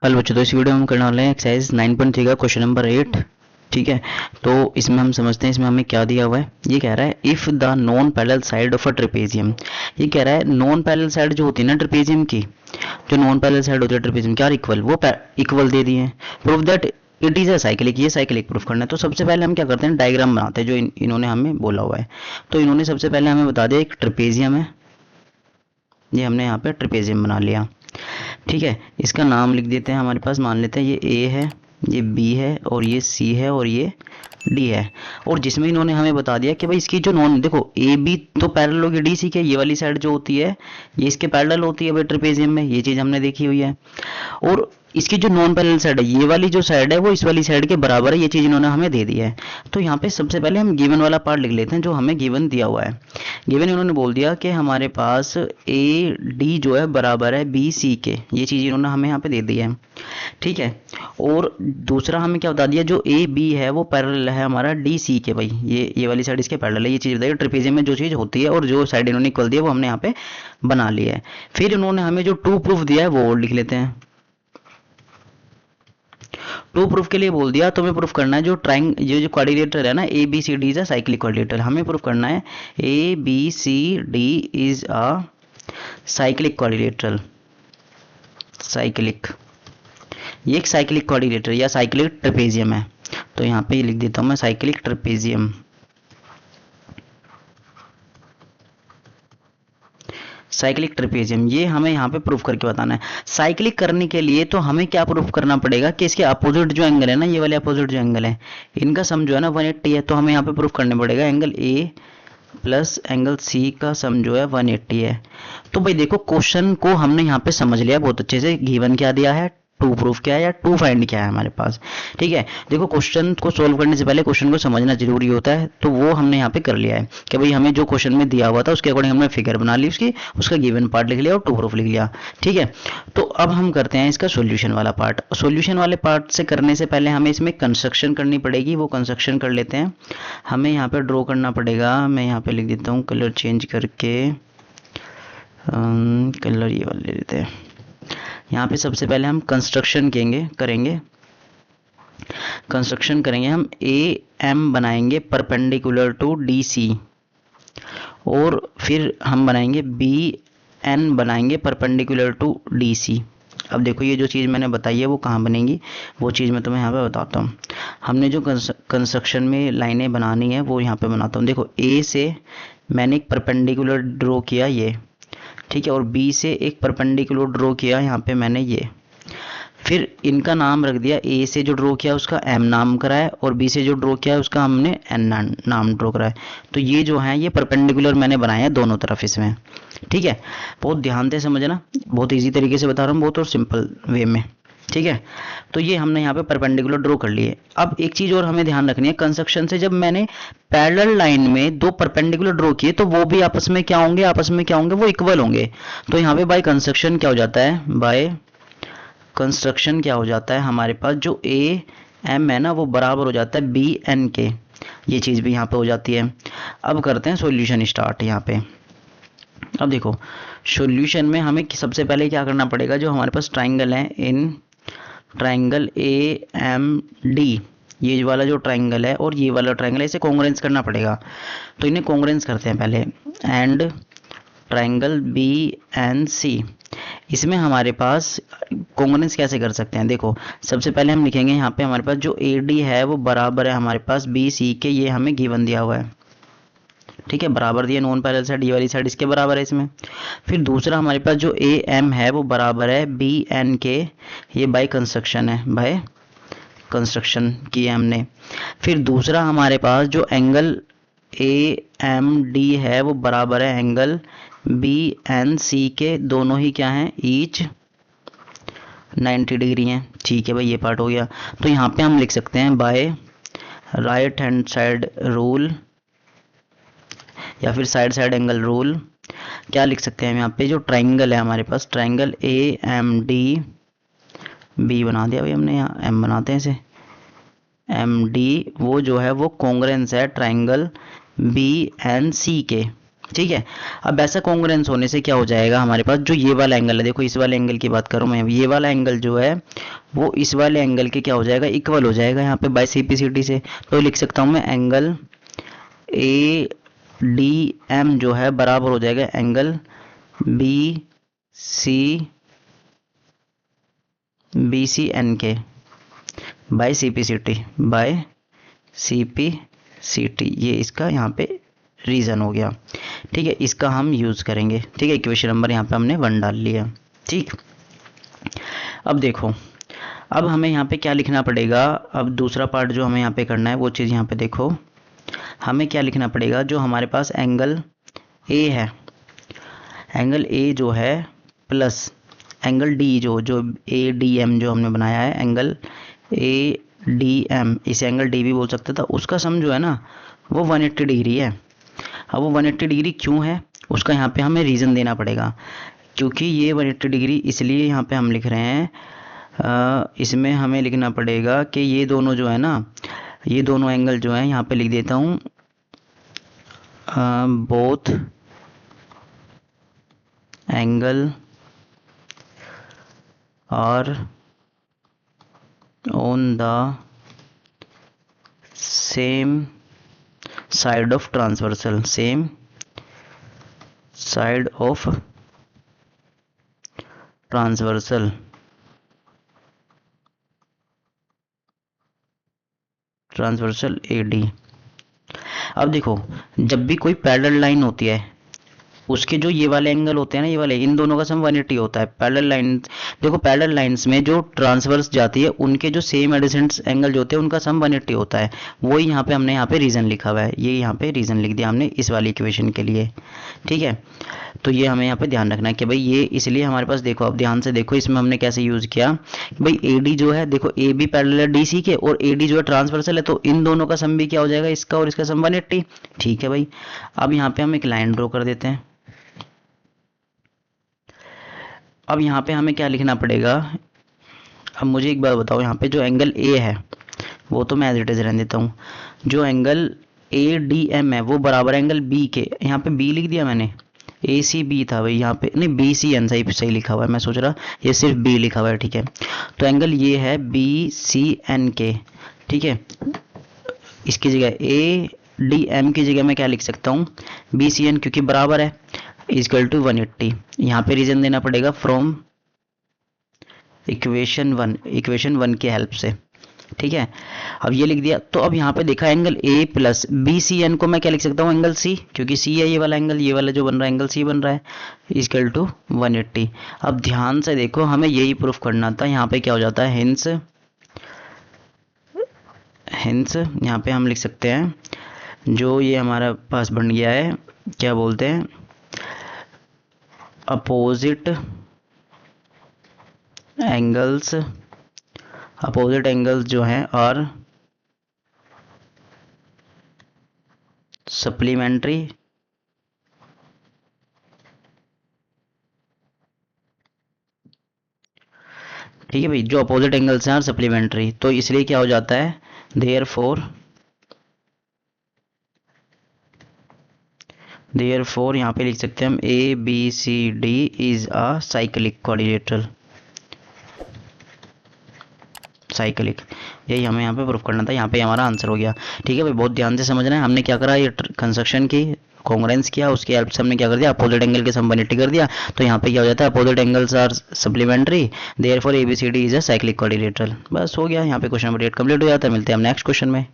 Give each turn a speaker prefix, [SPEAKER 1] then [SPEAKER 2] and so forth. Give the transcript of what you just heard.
[SPEAKER 1] Hello बच्चों, तो इस वीडियो में हम करने वाले हैं एक्सरसाइज 9.3 का क्वेश्चन नंबर 8। ठीक है, तो इसमें हम समझते हैं इसमें हमें क्या दिया हुआ है। ये कह रहा है if the non parallel side of a trapezium. ये कह रहा है नॉन पैरेलल साइड जो होती है ना ट्रेपेजियम की, जो नॉन पैरेलल साइड होती है ट्रेपेजियम की, आर इक्वल, वो इक्वल दे दिए हैं। Proof that it is a cyclic, ये साइक्लिक प्रूफ करना है। तो सबसे पहले हम क्या करते हैं, डायग्राम बनाते हैं जो इन्होंने हमें बोला हुआ है। तो इन्होंने सबसे पहले हमें बता दिया एक ट्रेपेजियम है, ये हमने यहाँ पे ट्रेपेजियम बना लिया। ठीक है, इसका नाम लिख देते हैं, हमारे पास मान लेते हैं ये ए है, ये बी है, और ये सी है, और ये डी है। और जिसमें इन्होंने हमें बता दिया कि भाई इसकी जो नॉन, देखो ए बी तो पैरेलल होगी डी सी के, ये वाली साइड जो होती है ये इसके पैरेलल होती है भाई ट्रेपेजियम में, ये चीज़ हमने देखी हुई है। और इसकी जो नॉन पैरेलल साइड है, ये वाली जो साइड है वो इस वाली साइड के बराबर है, ये चीज़ इन्होंने हमें दे दी है। तो यहाँ पे सबसे पहले हम गिवन वाला पार्ट लिख लेते हैं जो हमें गिवन दिया हुआ है। गिवन इन्होंने बोल दिया कि हमारे पास ए डी जो है बराबर है बी सी के, ये चीज़ इन्होंने हमें यहाँ पे दे दी है। ठीक है, और दूसरा हमें क्या बता दिया, जो ए बी है वो पैरेलल है हमारा डी सी के, भाई ये वाली साइड इसके पैरेलल है, ये चीज़ बताइए ट्रेपेजियम में जो चीज़ होती है। और जो साइड इन्होंने इक्वल दिया वो हमने यहाँ पे बना लिया है। फिर इन्होंने हमें जो टू प्रूफ दिया है वो और लिख लेते हैं। टू प्रूफ के लिए बोल दिया, तो हमें प्रूफ करना है जो जो क्वाड्रिलेटरल है ना, A B C D is a cyclic quadrilateral. हमें प्रूफ करना है A B C D is a cyclic quadrilateral. Cyclic, ये एक साइक्लिक क्वाड्रिलेटरल या साइक्लिक ट्रेपेजियम है। तो यहाँ पे लिख देता हूँ मैं साइक्लिक ट्रेपेजियम। साइक्लिक ट्रेपेजियम, ये हमें यहाँ पे प्रूफ करके बताना है। साइक्लिक करने के लिए तो हमें क्या प्रूफ करना पड़ेगा कि इसके अपोजिट जो एंगल है ना, ये वाले अपोजिट जो एंगल है, इनका सम जो है ना 180 है। तो हमें यहाँ पे प्रूफ करने पड़ेगा angle A plus angle C का सम जो है 180 है। तो भाई देखो, क्वेश्चन को हमने यहाँ पे समझ लिया बहुत अच्छे से। गिवन क्या दिया है, टू प्रूफ क्या है या टू फाइंड क्या है हमारे पास। ठीक है, देखो क्वेश्चन को सोल्व करने से पहले क्वेश्चन को समझना जरूरी होता है, तो वो हमने यहाँ पे कर लिया है कि भाई हमें जो क्वेश्चन में दिया हुआ था उसके अकॉर्डिंग हमने फिगर बना ली उसकी, उसका गिवन पार्ट लिख लिया और टू प्रूफ लिख लिया। ठीक है, तो अब हम करते हैं इसका सोल्यूशन वाला पार्ट। सोल्यूशन वाले पार्ट से करने से पहले हमें इसमें कंस्ट्रक्शन करनी पड़ेगी, वो कंस्ट्रक्शन कर लेते हैं। हमें यहाँ पे ड्रॉ करना पड़ेगा, मैं यहाँ पे लिख देता हूँ कलर चेंज करके, कलर ये वाले ले लेते हैं। यहाँ पे सबसे पहले हम कंस्ट्रक्शन करेंगे कंस्ट्रक्शन करेंगे हम ए एम बनाएंगे परपेंडिकुलर टू डी सी, और फिर हम बनाएंगे बी एन बनाएंगे परपेंडिकुलर टू डी सी। अब देखो ये जो चीज़ मैंने बताई है वो कहाँ बनेगी, वो चीज़ मैं तुम्हें यहाँ पे बताता हूँ। हमने जो कंस्ट्रक्शन में लाइनें बनानी है वो यहाँ पे बनाता हूँ। देखो ए से मैंने एक परपेंडिकुलर ड्रॉ किया ये, ठीक है, और बी से एक परपेंडिकुलर ड्रॉ किया यहाँ पे मैंने ये। फिर इनका नाम रख दिया, ए से जो ड्रॉ किया उसका एम नाम कराया, और बी से जो ड्रॉ किया उसका हमने एन नाम ड्रॉ कराया। तो ये जो है ये परपेंडिकुलर मैंने बनाया है दोनों तरफ इसमें। ठीक है, बहुत ध्यान से समझना, बहुत इजी तरीके से बता रहा हूँ, बहुत और सिंपल वे में। ठीक है, तो ये हमने यहाँ पे परपेंडिकुलर ड्रॉ कर लिए। अब एक चीज़ और हमें ध्यान रखनी है, कंस्ट्रक्शन से जब मैंने पैरेलल लाइन में दो परपेंडिकुलर ड्रॉ किए तो वो भी आपस में क्या होंगे, वो इक्वल होंगे। तो यहाँ पे बाय कंस्ट्रक्शन क्या हो जाता है, बाय कंस्ट्रक्शन क्या हो जाता है, हमारे पास जो ए एम है ना वो बराबर हो जाता है बी एन के, ये चीज़ भी यहाँ पे हो जाती है। अब करते हैं सॉल्यूशन स्टार्ट यहाँ पे। अब देखो सॉल्यूशन में हमें सबसे पहले क्या करना पड़ेगा, जो हमारे पास ट्राइंगल है, in triangle A M D, ये वाला जो ट्राइंगल है और ये वाला ट्राइंगल है, इसे कॉन्ग्रुएंस करना पड़ेगा। तो इन्हें कॉन्ग्रुएंस करते हैं पहले। And triangle B N C, इसमें हमारे पास कॉन्ग्रुएंस कैसे कर सकते हैं, देखो सबसे पहले हम लिखेंगे यहाँ पे हमारे पास जो ए डी है वो बराबर है हमारे पास बी सी के, ये हमें गिवन दिया हुआ है। ठीक है, बराबर दिया, नॉन पैरेलल साइड ये वाली साइड इसके बराबर है इसमें। फिर दूसरा हमारे पास जो ए एम है वो बराबर है बी एन के, ये बाय कंस्ट्रक्शन है, बाय कंस्ट्रक्शन किया हमने। फिर दूसरा हमारे पास जो एंगल ए एम डी है वो बराबर है एंगल बी एन सी के, दोनों ही क्या हैं, ईच 90 डिग्री हैं। ठीक है भाई, ये पार्ट हो गया। तो यहाँ पे हम लिख सकते हैं by right hand side rule या फिर साइड साइड एंगल रूल, क्या लिख सकते हैं हम यहाँ पे, जो ट्राइंगल है हमारे पास, triangle A M D, B बना दिया भाई हमने, यहाँ एम बनाते हैं इसे, एम डी, वो जो है वो कॉन्ग्रुएंस है ट्राइंगल बी एन सी के। ठीक है। अब ऐसा कॉन्ग्रुएंस होने से क्या हो जाएगा, हमारे पास जो ये वाला एंगल है, देखो इस वाले एंगल की बात करूं मैं, ये वाला एंगल जो है वो इस वाले एंगल के क्या हो जाएगा, इक्वल हो जाएगा यहाँ पे बाय सीपीसीटी से। तो लिख सकता हूं मैं एंगल ए डी एम जो है बराबर हो जाएगा एंगल बी सी एन के बाय सीपीसीटी। ये इसका यहाँ पे रीज़न हो गया। ठीक है, इसका हम यूज़ करेंगे। ठीक है, इक्वेशन नंबर यहाँ पे हमने 1 डाल लिया। ठीक, अब देखो, अब हमें यहाँ पे क्या लिखना पड़ेगा। अब दूसरा पार्ट जो हमें यहाँ पे करना है वो चीज़ यहाँ पे देखो, हमें क्या लिखना पड़ेगा। जो हमारे पास एंगल ए है, एंगल ए जो है प्लस एंगल डी जो ए डी एम जो हमने बनाया है, एंगल ए डी एम, इसे एंगल डी भी बोल सकते था, उसका सम जो है ना वो 180 डिग्री है। अब वो 180 डिग्री क्यों है, उसका यहाँ पे हमें रीज़न देना पड़ेगा। क्योंकि ये 180 डिग्री इसलिए यहाँ पे हम लिख रहे हैं, इसमें हमें लिखना पड़ेगा कि ये दोनों जो है ना, ये दोनों एंगल जो है, यहाँ पे लिख देता हूँ both angle are on the same side of transversal, same side of transversal A D. अब देखो, जब भी कोई पैरेलल लाइन होती है, उसके जो ये वाले एंगल होते हैं ना, ये वाले, इन दोनों का सम 180 होता है। पैरेलल लाइन, देखो पैरेलल लाइंस में जो ट्रांसवर्स जाती है उनके जो सेम एडजेसेंट एंगल जो होते हैं उनका सम 180 होता है। वही यहाँ पे हमने यहाँ पे रीज़न लिखा हुआ है, ये यहाँ पे रीज़न लिख दिया हमने इस वाली इक्वेशन के लिए। ठीक है, तो ये हमें यहाँ पे ध्यान रखना है कि भाई ये इसलिए हमारे पास, देखो अब ध्यान से देखो इसमें हमने कैसे यूज़ किया कि भाई ए डी जो है, देखो ए बी पैरेलल है डी सी के और ए डी जो है ट्रांसवर्सल है, तो इन दोनों का सम भी क्या हो जाएगा, इसका और इसका सम 180। ठीक है भाई, अब यहाँ पे हम एक लाइन ड्रॉ कर देते हैं। अब यहाँ पे हमें क्या लिखना पड़ेगा। अब मुझे एक बात बताओ, यहाँ पे जो एंगल ए है वो तो मैं एज इट इज रहने देता हूँ, जो एंगल ए डी एम है वो बराबर एंगल बी के, यहाँ पे बी लिख दिया मैंने, ए सी बी था भाई यहाँ पे, नहीं बी सी एन, सही लिखा हुआ है, मैं सोच रहा ये सिर्फ बी लिखा हुआ है। ठीक है, तो एंगल ये है बी सी एन के। ठीक है, इसकी जगह ए डी एम की जगह मैं क्या लिख सकता हूँ, बी सी एन, क्योंकि बराबर है इक्वल टू 180। यहाँ पे रीजन देना पड़ेगा फ्रॉम इक्वेशन 1 की हेल्प से। ठीक है, अब ये लिख दिया। तो अब यहाँ पे देखा angle A plus B C N को मैं क्या लिख सकता हूँ, एंगल सी, क्योंकि सी है ये वाला एंगल, ये वाला जो बन रहा है एंगल सी बन रहा है, इक्वल टू 180। अब ध्यान से देखो, हमें यही प्रूफ करना था। यहाँ पे क्या हो जाता है, हिंस यहाँ पे हम लिख सकते हैं, जो ये हमारा पास बन गया है, क्या बोलते हैं, अपोजिट एंगल्स जो हैं और सप्लीमेंट्री ठीक है भाई, जो अपोजिट एंगल्स हैं और सप्लीमेंट्री, तो इसलिए क्या हो जाता है, देयरफॉर यहाँ पे लिख सकते हैं हम A B C D is a cyclic quadrilateral, यही हमें यहाँ पे प्रूफ करना था। यहाँ पे हमारा आंसर हो गया। ठीक है भाई, बहुत ध्यान से समझना है। हमने क्या करा, ये कंस्ट्रक्शन की कॉन्ग्रुएंस किया, उसकी हेल्प से हमने क्या कर दिया, अपोजिट एंगल के सम 180 कर दिया। तो यहाँ पे क्या हो जाता है, opposite angles are supplementary, therefore ABCD is a cyclic quadrilateral. बस हो गया, यहाँ पे क्वेश्चन नंबर 8 कंप्लीट हो जाता है। मिलते हैं हम नेक्स्ट क्वेश्चन में।